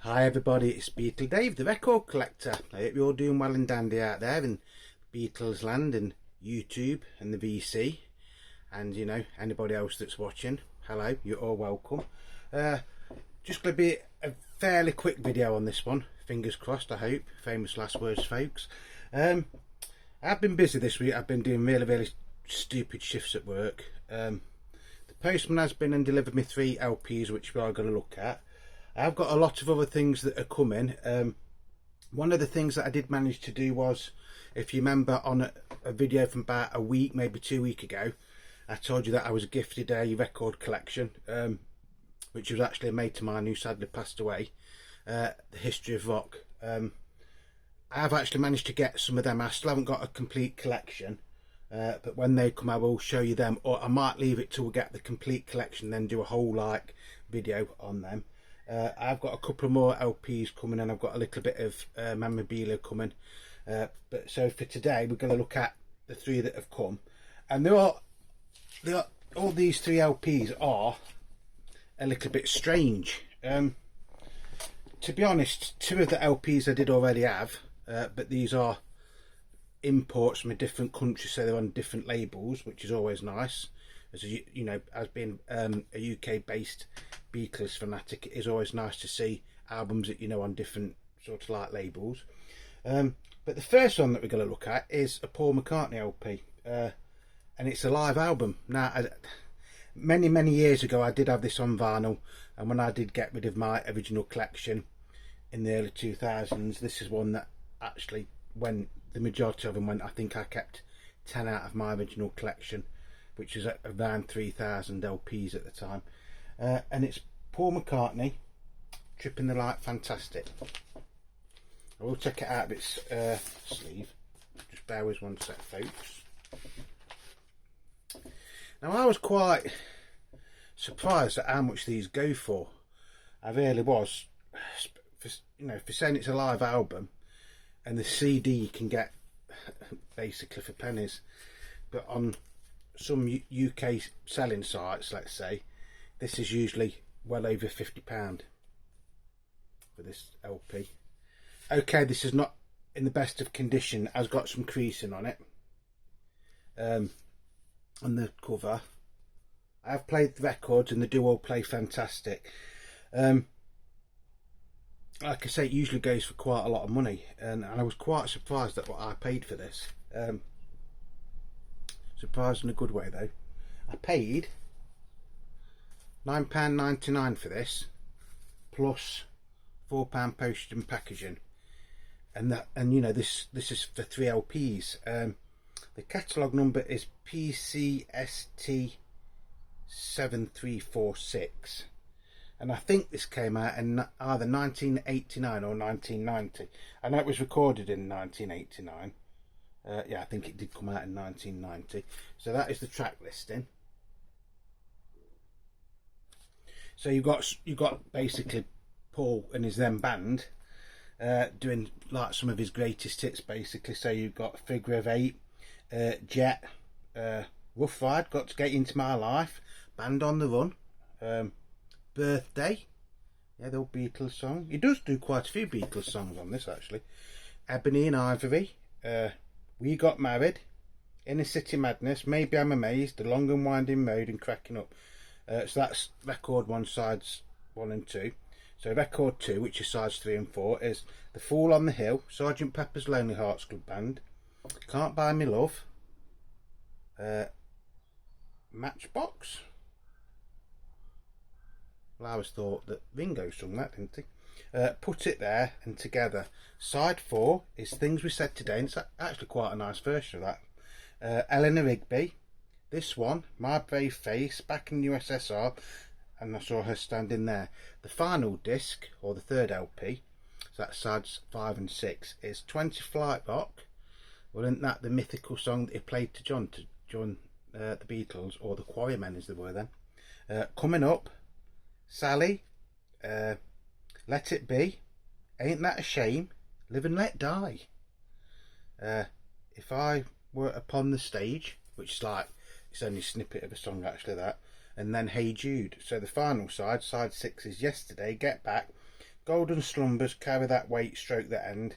Hi everybody, it's Beatle Dave, the record collector. I hope you're all doing well and dandy out there in Beatles land and YouTube and the VC, and you know, anybody else that's watching, hello, you're all welcome. Just going to be a fairly quick video on this one, fingers crossed, I hope. Famous last words, folks. I've been busy this week. I've been doing really stupid shifts at work. The postman has been and delivered me 3 LPs, which we are going to look at. I've got a lot of other things that are coming. One of the things that I did manage to do was, if you remember on a video from about a week, maybe 2 weeks ago, I told you that I was gifted a record collection, which was actually a mate of mine who sadly passed away, The History of Rock. I've actually managed to get some of them. I still haven't got a complete collection, but when they come I will show you them, or I might leave it till we get the complete collection, then do a whole like video on them. I've got a couple of more LPs coming, and I've got a little bit of memorabilia coming. But so for today, we're going to look at the 3 that have come, and all these 3 LPs are a little bit strange. To be honest, 2 of the LPs I did already have, but these are imports from a different country, so they're on different labels, which is always nice. As you know, as being a UK-based Beatles fanatic, it is always nice to see albums that you know on different sort of like labels. But the first one that we're going to look at is a Paul McCartney LP, and it's a live album. Now, many years ago, I did have this on vinyl, and when I did get rid of my original collection in the early 2000s, this is one that actually went. The majority of them went. I think I kept 10 out of my original collection, which was around 3,000 LPs at the time. And it's Paul McCartney, Tripping the Light Fantastic. I will check it out of its sleeve. Just bear with 1 sec, folks. Now, I was quite surprised at how much these go for. I really was. For saying it's a live album, and the CD you can get basically for pennies, but on some UK selling sites, let's say, this is usually well over £50 for this LP. Okay, this is not in the best of condition. It has got some creasing on it, on the cover. I have played the records and they do all play fantastic. Like I say, it usually goes for quite a lot of money, and I was quite surprised at what I paid for this. Surprised in a good way though. I paid £9.99 for this, plus £4 postage and packaging, and you know, this is for 3 LPs. The catalogue number is PCST 7346, and I think this came out in either 1989 or 1990. I know it was recorded in 1989. Yeah, I think it did come out in 1990. So that is the track listing. So you've got basically Paul and his then band doing like some of his greatest hits, basically. So you've got Figure of 8, Jet, Rough Ride, Got to Get Into My Life, Band on the Run, Birthday, yeah, the old Beatles song. He does do quite a few Beatles songs on this actually. Ebony and Ivory, We Got Married, Inner City Madness, Maybe I'm Amazed, The Long and Winding Road, and Cracking Up. So that's record 1, sides 1 and 2. So record 2, which is sides 3 and 4, is The Fool on the Hill, Sergeant Pepper's Lonely Hearts Club Band, Can't Buy Me Love, Matchbox. Well, I always thought that Ringo sung that, didn't he? Put It There and Together. Side 4 is Things We Said Today, and it's actually quite a nice version of that. Eleanor Rigby. This one, My Brave Face, Back in the USSR, and I saw her standing there. The final disc, or the 3rd LP, so that's sides 5 and 6, is 20 Flight Rock. Well, isn't that the mythical song that he played to join the Beatles, or the Quarrymen as they were then. Coming Up, Sally, Let It Be, Ain't That a Shame, Live and Let Die, If I Were Upon the Stage, which is like, it's only a snippet of a song actually, that, and then Hey Jude. So the final side, side 6, is Yesterday, Get Back, Golden slumbers carry that weight, stroke that end.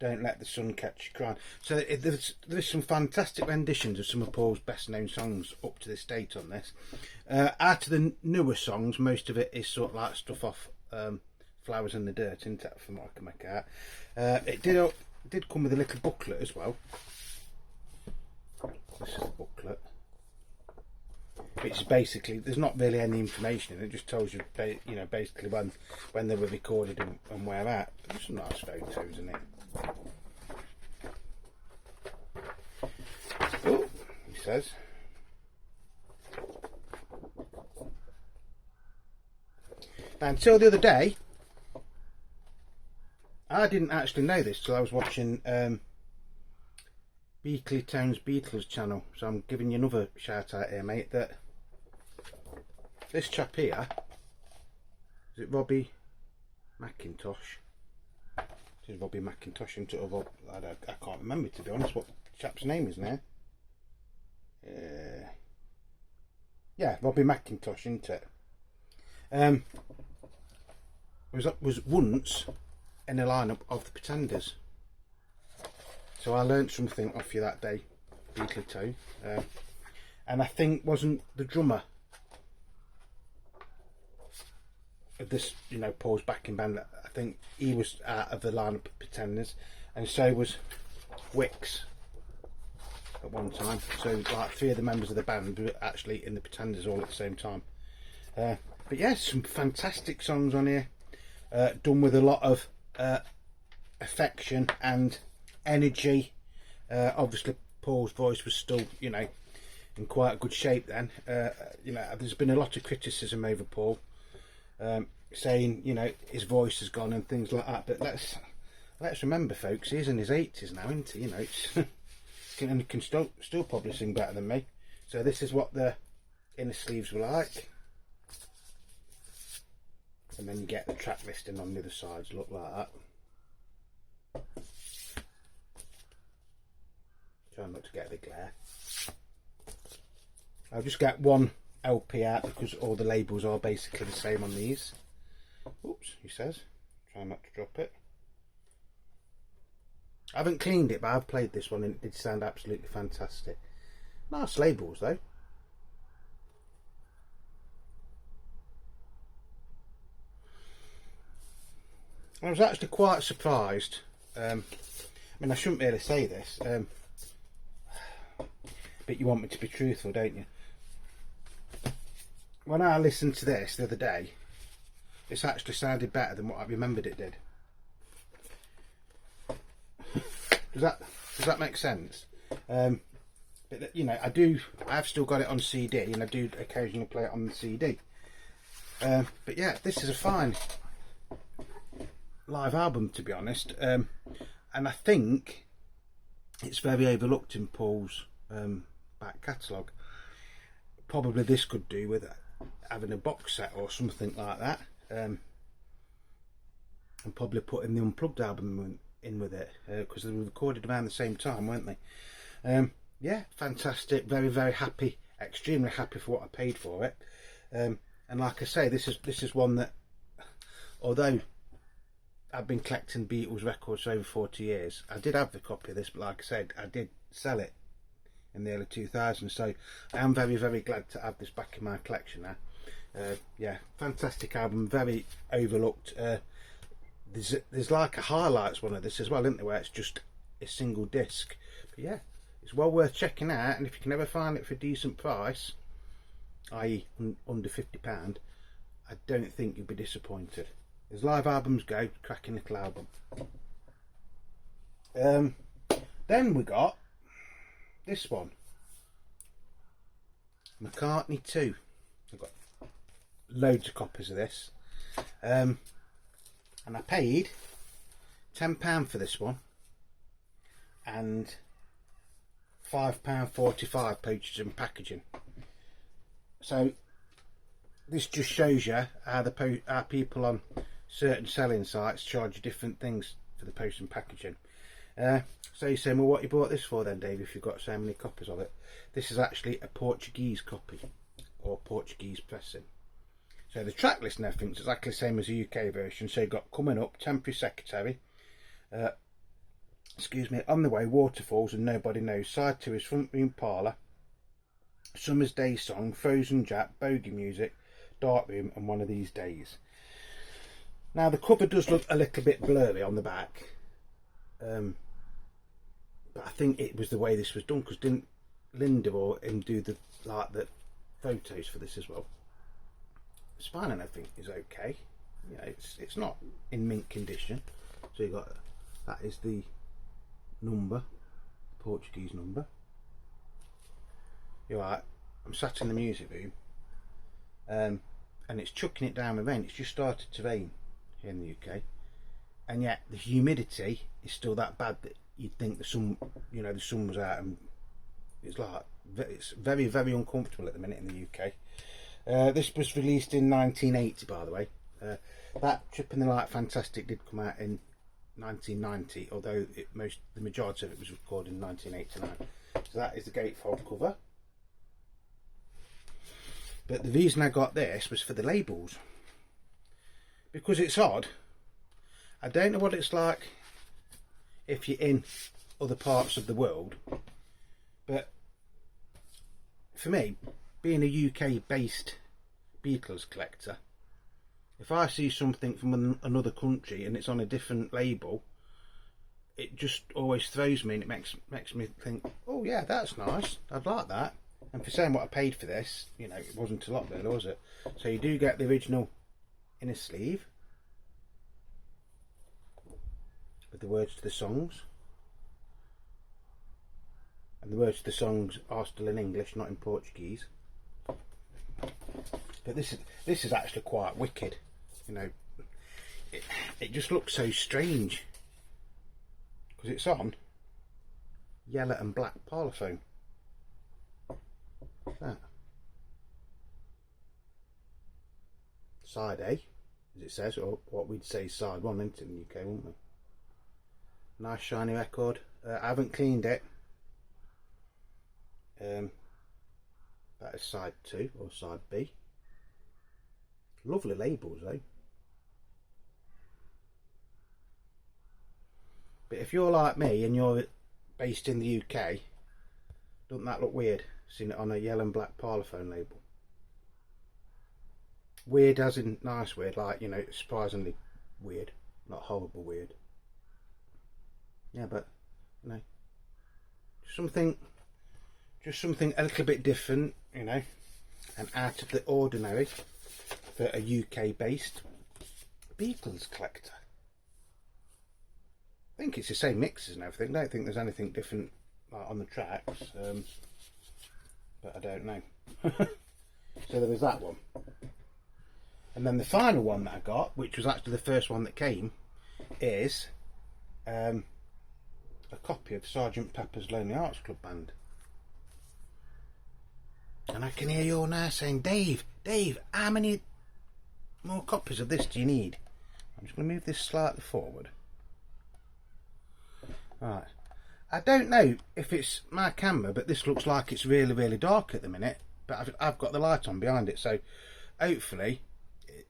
Don't let the sun catch you crying. So there's some fantastic renditions of some of Paul's best known songs up to this date on this. Out of the newer songs, most of it is sort of like stuff off Flowers in the Dirt, isn't it, from what I can make out. It did come with a little booklet as well. This is the booklet, which is basically, there's not really any information in it. It just tells you, you know, basically when they were recorded and where at. There's some nice photos in it. Oh, he says. Now, until the other day, I didn't actually know this till I was watching Beakley Town's Beatles channel. So I'm giving you another shout out here, mate, that this chap here, is it Robbie McIntosh? This is Robbie McIntosh, into I can't remember, to be honest, what the chap's name is now. Yeah, Robbie McIntosh, isn't it? Was once in the lineup of the Pretenders. So I learnt something off you that day, Beakley Town. And I think wasn't the drummer of this, you know, Paul's backing band, I think he was out of the lineup of Pretenders, and so was Wicks at one time. So like 3 of the members of the band were actually in the Pretenders all at the same time. But yeah, some fantastic songs on here, done with a lot of affection and energy. Obviously Paul's voice was still, you know, in quite a good shape then. You know, there's been a lot of criticism over Paul, saying, you know, his voice has gone and things like that, but let's remember, folks, he's in his 80s now, isn't he? You know, he can still probably sing better than me. So this is what the inner sleeves were like, and then you get the track listing on the other sides, look like that. Try not to get the glare. I'll just get one LP out because all the labels are basically the same on these. Oops, he says. Try not to drop it. I haven't cleaned it, but I've played this one and it did sound absolutely fantastic. Nice labels though. I was actually quite surprised. I mean, I shouldn't really say this, but you want me to be truthful, don't you? When I listened to this the other day, it's actually sounded better than what I remembered it did. Does that make sense? But you know, I've still got it on CD, and I do occasionally play it on the CD. But yeah, this is a fine live album, to be honest, and I think it's very overlooked in Paul's back catalogue. Probably this could do with having a box set or something like that, and probably putting the Unplugged album in with it, because they were recorded around the same time, weren't they? Yeah, fantastic, very, very happy, extremely happy for what I paid for it. And like I say, this is one that, although I've been collecting Beatles records for over 40 years, I did have the copy of this, but like I said, I did sell it in the early 2000s, so I am very, very glad to have this back in my collection now. Yeah, fantastic album, very overlooked. There's like a highlights one of this as well, isn't there, where it's just a single disc. But yeah, it's well worth checking out, and if you can ever find it for a decent price, i.e. under £50, I don't think you'll be disappointed. As live albums go, cracking little album. Then we got this one, McCartney 2. I've got loads of copies of this, and I paid £10 for this one and £5.45 postage and packaging. So this just shows you how people on certain selling sites charge you different things for the post and packaging. So you're saying, well, what you bought this for then, Dave, if you've got so many copies of it? This is actually a Portuguese copy, or Portuguese pressing. So the track list and everything's exactly the same as the UK version. So you've got Coming Up, Temporary Secretary, excuse me, On the Way, Waterfalls and Nobody Knows. Side 2 is Front Room Parlour, Summer's Day Song, Frozen Jack, Bogey Music, Dark Room and One of These Days. Now the cover does look a little bit blurry on the back, but I think it was the way this was done, because didn't Linda or him do the photos for this as well? The spine and everything is okay. Yeah, it's not in mint condition. So you got, that is the number, Portuguese number. You're right. I'm sat in the music room, and it's chucking it down with rain. It's just started to rain here in the UK, and yet the humidity is still that bad that you'd think the sun, you know, the sun was out, and it's like, it's very, very uncomfortable at the minute in the UK. This was released in 1980, by the way. That Trip in the Light Fantastic did come out in 1990, although the majority of it was recorded in 1989. So that is the gatefold cover. But the reason I got this was for the labels, because it's odd. I don't know what it's like if you're in other parts of the world, but for me, being a UK based Beatles collector, if I see something from another country and it's on a different label, it just always throws me, and it makes me think, oh yeah, that's nice, I'd like that. And for saying what I paid for this, you know, it wasn't a lot there, was it? So you do get the original inner sleeve with the words to the songs, and the words to the songs are still in English, not in Portuguese. But this is actually quite wicked, you know. It just looks so strange because it's on yellow and black parlophone. What's that? Side A, as it says, or what we'd say side 1, isn't it, in the UK, wouldn't we? Nice shiny record. I haven't cleaned it. That is side 2 or side B. Lovely labels though. But if you're like me and you're based in the UK, doesn't that look weird, seeing it on a yellow and black parlophone label? Weird as in nice weird, like, you know, surprisingly weird, not horrible weird. Yeah, but, you know, just something a little bit different, you know, and out of the ordinary for a UK based Beatles collector. I think it's the same mixes and everything. I don't think there's anything different like on the tracks, but I don't know. So there was that one, and then the final one that I got, which was actually the first one that came, is a copy of Sergeant Pepper's Lonely Hearts Club Band. And I can hear you all now saying, Dave, how many more copies of this do you need? I'm just going to move this slightly forward. Right. I don't know if it's my camera, but this looks like it's really, really dark at the minute. But I've got the light on behind it, so hopefully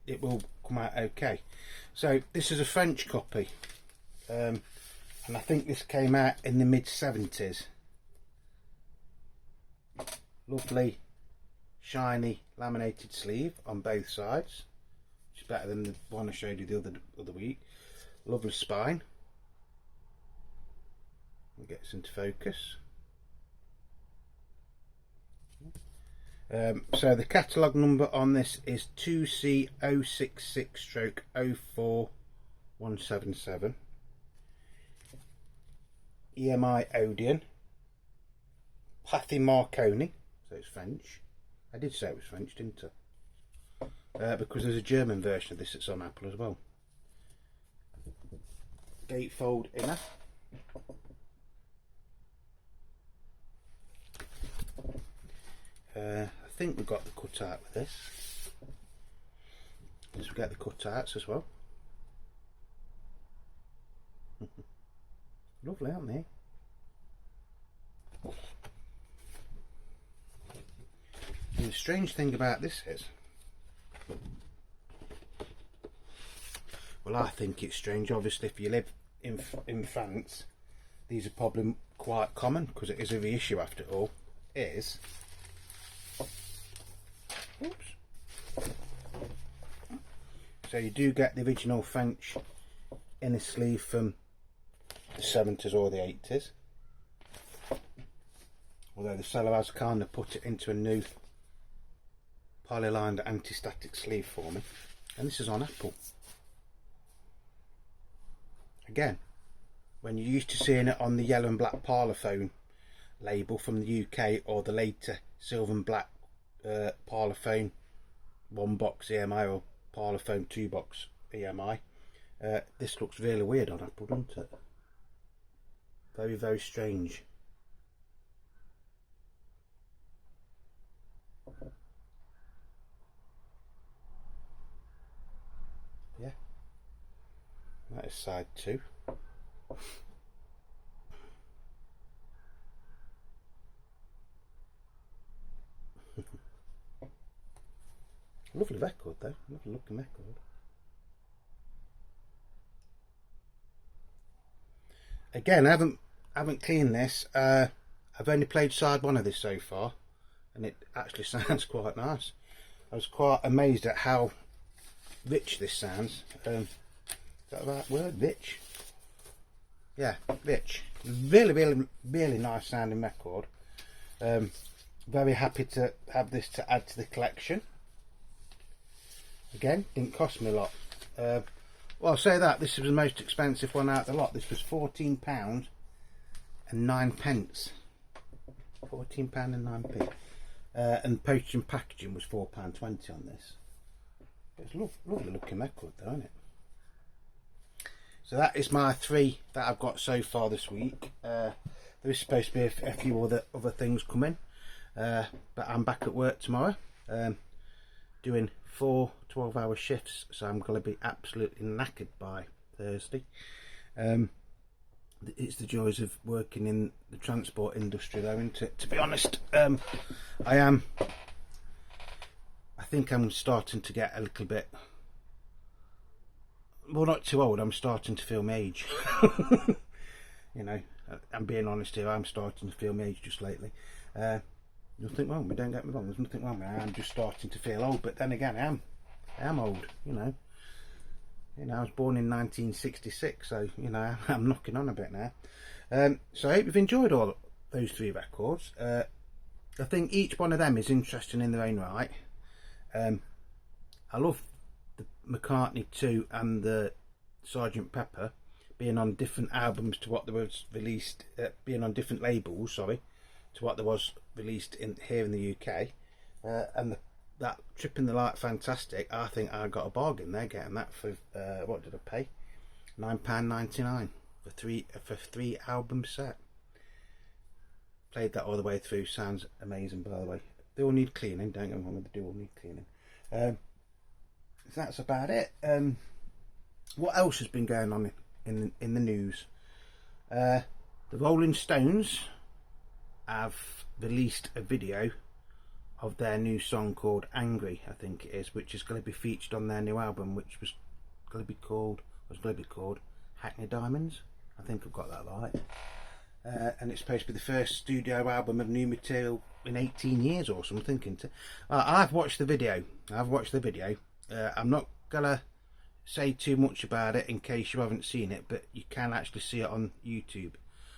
it will come out okay. So this is a French copy. And I think this came out in the mid-70s. Lovely, shiny, laminated sleeve on both sides, which is better than the one I showed you the other week. Lovely spine. We'll get this into focus. So the catalogue number on this is 2C066/04177. EMI Odeon. Pathy Marconi, so it's French. I did say it was French, didn't I? Because there's a German version of this that's on Apple as well. Gatefold inner. I think we've got the cutout with this. Yes, we get the cutouts as well. Lovely, aren't they? And the strange thing about this is, Well, I think it's strange. Obviously, if you live in France, these are probably quite common, because it is a reissue after all. Is, oops. So you do get the original French inner sleeve from the 70s or the 80s. Although the seller has kind of put it into a new polylined anti-static sleeve for me. And this is on Apple. Again, when you're used to seeing it on the yellow and black Parlophone label from the UK, or the later silver and black Parlophone 1-box EMI or Parlophone 2-box EMI, this looks really weird on Apple, doesn't it? Very, very strange. Yeah, that is side 2. Lovely record though, lovely looking record. Again, I haven't cleaned this. I've only played side 1 of this so far, and it actually sounds quite nice. I was quite amazed at how rich this sounds. Is that the right word? Rich? Yeah, rich. Really, really, really nice sounding record. Very happy to have this to add to the collection. Again, didn't cost me a lot. Well, I'll say that this was the most expensive one out of the lot. This was £14 and 9 pence. £14 and 9p. And postage and packaging was £4.20 on this. It's lovely looking record though, isn't it? So that is my 3 that I've got so far this week. There is supposed to be a few other things coming, but I'm back at work tomorrow, doing 4 12-hour shifts, so I'm going to be absolutely knackered by Thursday. It's the joys of working in the transport industry though, isn't it? To be honest, I think I'm starting to get a little bit, well, not too old. I'm starting to feel my age. You know, I'm being honest here. I'm starting to feel my age just lately. Nothing wrong with me, don't get me wrong. There's nothing wrong with me. I'm just starting to feel old. But then again, I am old. You know, I was born in 1966, so you know I'm knocking on a bit now. So I hope you've enjoyed all those 3 records. I think each one of them is interesting in their own right. I love the McCartney 2 and the Sgt. Pepper being on different albums to what there was released, being on different labels, sorry, to what there was released here in the UK. And that Trip in the Light Fantastic, I think I got a bargain there getting that for, what did I pay? £9.99 for 3 album set. Played that all the way through, sounds amazing by the way. They all need cleaning, don't get me wrong, they do all need cleaning. So that's about it. What else has been going on in the news? The Rolling Stones have released a video of their new song called Angry, I think it is, which is going to be featured on their new album, which was going to be called Hackney Diamonds. I think I've got that right. And it's supposed to be the first studio album of new material in 18 years or something. I've watched the video. I'm not gonna say too much about it in case you haven't seen it, but you can actually see it on YouTube,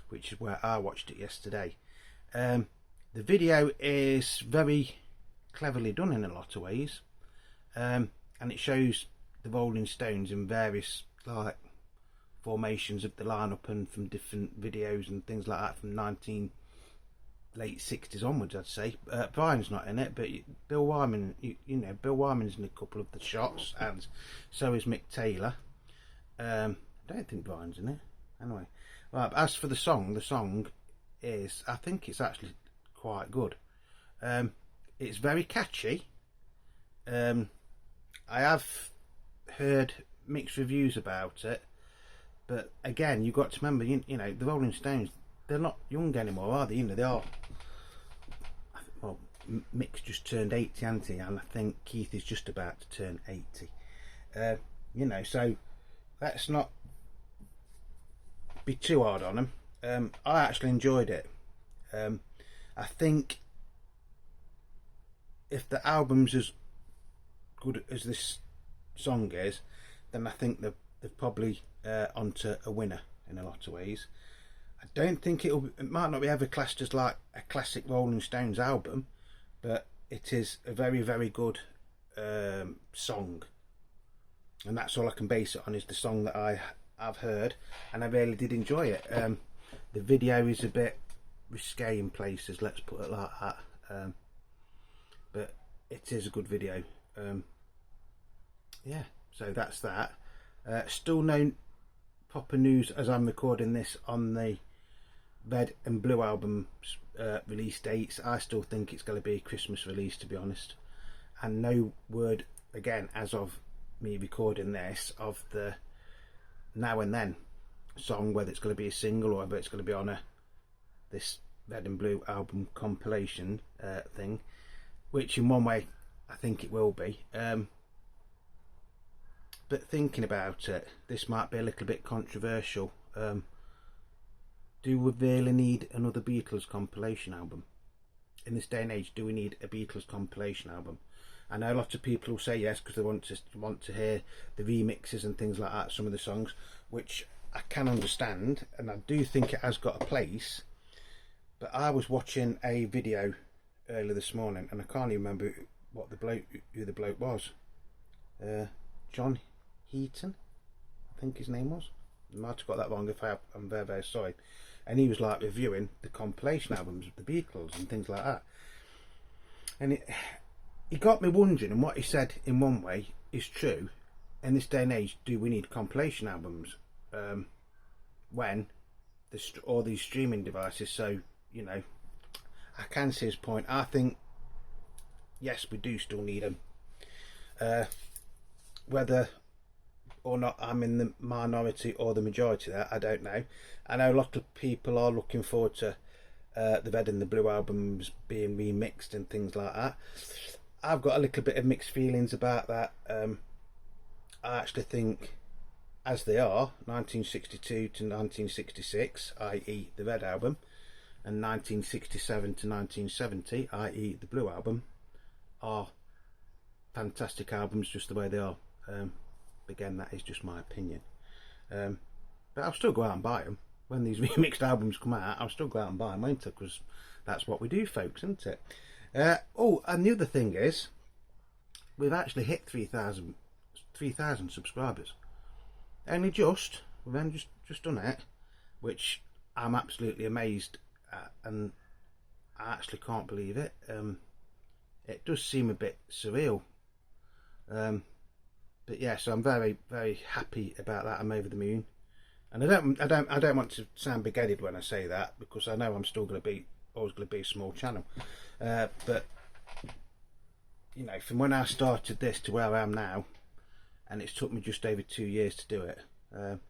which is where I watched it yesterday. The video is very cleverly done in a lot of ways, and it shows the Rolling Stones in various like formations of the lineup and from different videos and things like that from late 60s onwards, I'd say. Brian's not in it, but Bill Wyman, you know, Bill Wyman's in a couple of the shots, and so is Mick Taylor. I don't think Brian's in it. Anyway, right, as for the song is, I think it's actually quite good. It's very catchy. I have heard mixed reviews about it, but again, you've got to remember, you know, the Rolling Stones, they're not young anymore, are they? You know, they are. Well, Mick's just turned 80, hasn't he? And I think Keith is just about to turn 80. You know, so let's not be too hard on them. I actually enjoyed it. I think if the album's as good as this song is, then I think they're probably onto a winner in a lot of ways. I don't think it might not be ever classed as like a classic Rolling Stones album, but it is a very, very good song, and that's all I can base it on, is the song that I've heard, and I really did enjoy it. The video is a bit risque in places, let's put it like that, but it is a good video. Yeah, so that's that. Still no proper news as I'm recording this on the Red and Blue album's release dates. I still think it's going to be a Christmas release, to be honest, and no word again as of me recording this of the Now and Then song, whether it's going to be a single or whether it's going to be on this Red and Blue album compilation thing, which in one way I think it will be. But thinking about it, this might be a little bit controversial. Do we really need another Beatles compilation album? In this day and age, do we need a Beatles compilation album? I know a lot of people will say yes because they want to hear the remixes and things like that, some of the songs, which I can understand, and I do think it has got a place. But I was watching a video earlier this morning, and I can't even remember who the bloke was. John Heaton, I think his name was. I might have got that wrong. If I have, I'm very, very sorry. And he was like reviewing the compilation albums of the Beatles and things like that, and he got me wondering, and what he said in one way is true. In this day and age, do we need compilation albums when there's all these streaming devices? So, you know, I can see his point. I think yes, we do still need them. Whether or not I'm in the minority or the majority there, I don't know. I know a lot of people are looking forward to the Red and the Blue albums being remixed and things like that. I've got a little bit of mixed feelings about that. I actually think as they are, 1962 to 1966, i.e. the Red album, and 1967 to 1970, i.e. the Blue album, are fantastic albums just the way they are. Again, that is just my opinion, but I'll still go out and buy them when these remixed albums come out. I'll still go out and buy them, won't I? Because that's what we do, folks, isn't it? Oh, and the other thing is, we've actually hit 3,000 subscribers. We've only just done it, which I'm absolutely amazed at, and I actually can't believe it. It does seem a bit surreal. But yeah, so I'm very, very happy about that. I'm over the moon, and I don't want to sound big-headed when I say that, because I know I'm still going to be always going to be a small channel. But you know, from when I started this to where I am now, and it's took me just over 2 years to do it, and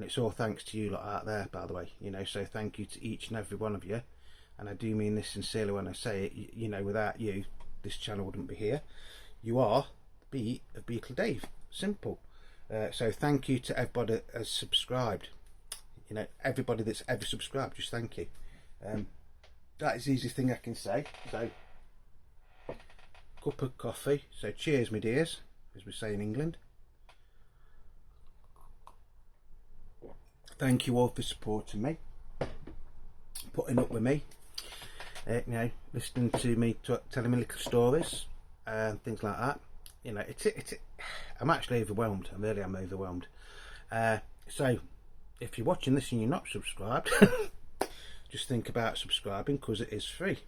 it's all thanks to you lot out there, by the way. You know, so thank you to each and every one of you, and I do mean this sincerely when I say it. You know, without you, this channel wouldn't be here. You are the beat of Beatle Dave. Simple. So thank you to everybody that has subscribed. You know, everybody that's ever subscribed, just thank you. That is the easiest thing I can say. So, cup of coffee. So cheers, my dears, as we say in England. Thank you all for supporting me, putting up with me, you know, listening to me, telling me little stories and things like that. You know, I'm actually overwhelmed. I really am overwhelmed. So if you're watching this and you're not subscribed, just think about subscribing, because it is free.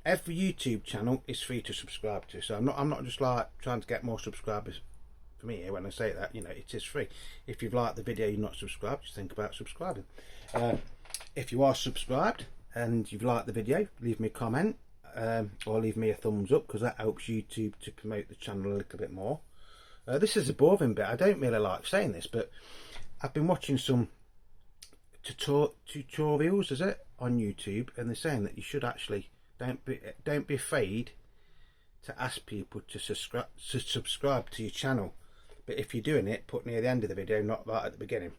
Every YouTube channel is free to subscribe to, so I'm not just like trying to get more subscribers for me here when I say that. You know, it is free. If you've liked the video, you're not subscribed, just think about subscribing. If you are subscribed and you've liked the video, leave me a comment, or leave me a thumbs up, because that helps YouTube to promote the channel a little bit more. This is a boring bit. I don't really like saying this, but I've been watching some tutorials, is it, on YouTube, and they're saying that you should actually don't be afraid to ask people to subscribe to your channel, But if you're doing it, put near the end of the video, not right at the beginning,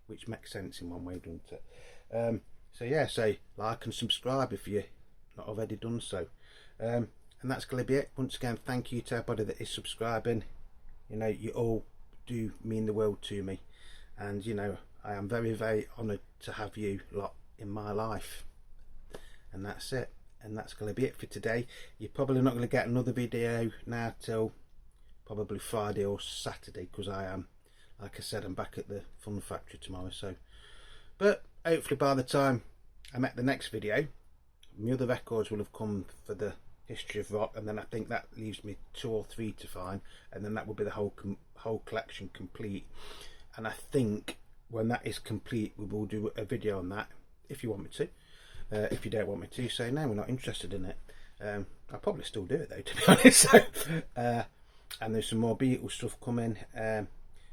which makes sense in one way, doesn't it? So yeah, say like and subscribe if you're not already done so. And that's going to be it. Once again, thank you to everybody that is subscribing. You know, you all do mean the world to me, and you know, I am very, very honoured to have you lot in my life. And that's it. And that's going to be it for today. You're probably not going to get another video now till probably Friday or Saturday, because I am, like I said, I'm back at the Fun Factory tomorrow. So, but hopefully by the time I'm at the next video, my other records will have come for the history of rock, and then I think that leaves me 2 or 3 to find, and then that will be the whole collection complete. And I think when that is complete, we will do a video on that if you want me to. If you don't want me to, say no, we're not interested in it. I'll probably still do it though, to be honest. So, and there's some more Beatles stuff coming.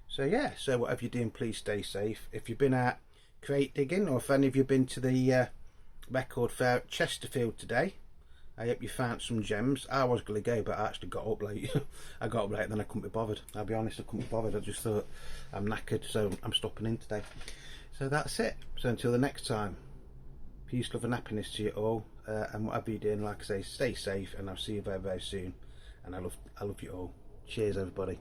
So yeah, so whatever you're doing, please stay safe. If you've been out crate digging, or if any of you have been to the record fair at Chesterfield today, I hope you found some gems. I was going to go, but I actually got up late. I got up late and then I couldn't be bothered. I'll be honest, I couldn't be bothered. I just thought, I'm knackered, so I'm stopping in today. So that's it. So until the next time, peace, love and happiness to you all, and whatever you're doing, like I say, stay safe, and I'll see you very, very soon. And I love you all. Cheers, everybody.